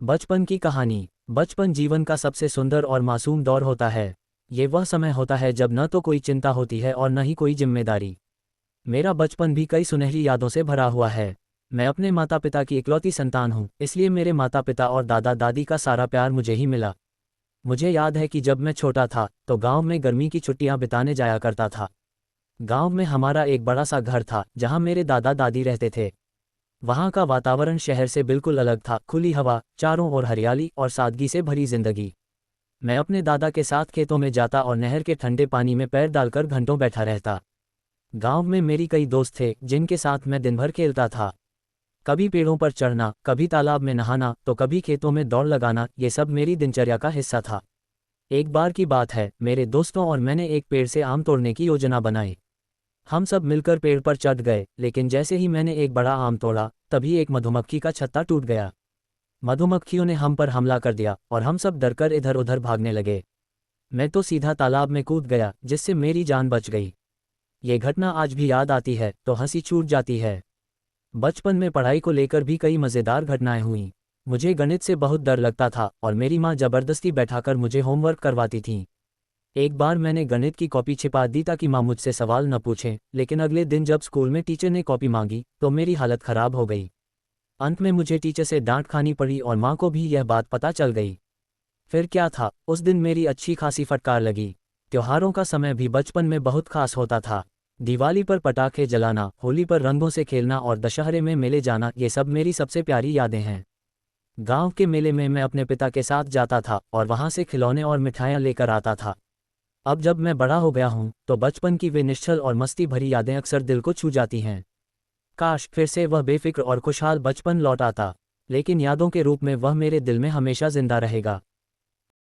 बचपन की कहानी। बचपन जीवन का सबसे सुंदर और मासूम दौर होता है। ये वह समय होता है जब न तो कोई चिंता होती है और न ही कोई जिम्मेदारी। मेरा बचपन भी कई सुनहरी यादों से भरा हुआ है। मैं अपने माता पिता की इकलौती संतान हूँ, इसलिए मेरे माता पिता और दादा दादी का सारा प्यार मुझे ही मिला। मुझे याद है कि जब मैं छोटा था तो गांव में गर्मी की छुट्टियां बिताने जाया करता था। गांव में हमारा एक बड़ा सा घर था जहां मेरे दादा दादी रहते थे। वहाँ का वातावरण शहर से बिल्कुल अलग था, खुली हवा, चारों ओर हरियाली और सादगी से भरी जिंदगी। मैं अपने दादा के साथ खेतों में जाता और नहर के ठंडे पानी में पैर डालकर घंटों बैठा रहता। गांव में मेरी कई दोस्त थे जिनके साथ मैं दिन भर खेलता था। कभी पेड़ों पर चढ़ना, कभी तालाब में नहाना तो कभी खेतों में दौड़ लगाना, ये सब मेरी दिनचर्या का हिस्सा था। एक बार की बात है, मेरे दोस्तों और मैंने एक पेड़ से आम तोड़ने की योजना बनाई। हम सब मिलकर पेड़ पर चढ़ गए, लेकिन जैसे ही मैंने एक बड़ा आम तोड़ा तभी एक मधुमक्खी का छत्ता टूट गया। मधुमक्खियों ने हम पर हमला कर दिया और हम सब डरकर इधर उधर भागने लगे। मैं तो सीधा तालाब में कूद गया, जिससे मेरी जान बच गई। ये घटना आज भी याद आती है तो हंसी छूट जाती है। बचपन में पढ़ाई को लेकर भी कई मज़ेदार घटनाएं हुईं। मुझे गणित से बहुत डर लगता था और मेरी माँ जबरदस्ती बैठाकर मुझे होमवर्क करवाती थी। एक बार मैंने गणित की कॉपी छिपा दी ताकि माँ मुझसे सवाल न पूछें, लेकिन अगले दिन जब स्कूल में टीचर ने कॉपी मांगी तो मेरी हालत खराब हो गई। अंत में मुझे टीचर से डांट खानी पड़ी और माँ को भी यह बात पता चल गई। फिर क्या था, उस दिन मेरी अच्छी खासी फटकार लगी। त्योहारों का समय भी बचपन में बहुत खास होता था। दिवाली पर पटाखे जलाना, होली पर रंगों से खेलना और दशहरे में मेले जाना, ये सब मेरी सबसे प्यारी यादें हैं। गांव के मेले में मैं अपने पिता के साथ जाता था और वहां से खिलौने और मिठाइयाँ लेकर आता था। अब जब मैं बड़ा हो गया हूँ तो बचपन की वे निश्चल और मस्ती भरी यादें अक्सर दिल को छू जाती हैं। काश फिर से वह बेफिक्र और खुशहाल बचपन लौट आता, लेकिन यादों के रूप में वह मेरे दिल में हमेशा जिंदा रहेगा।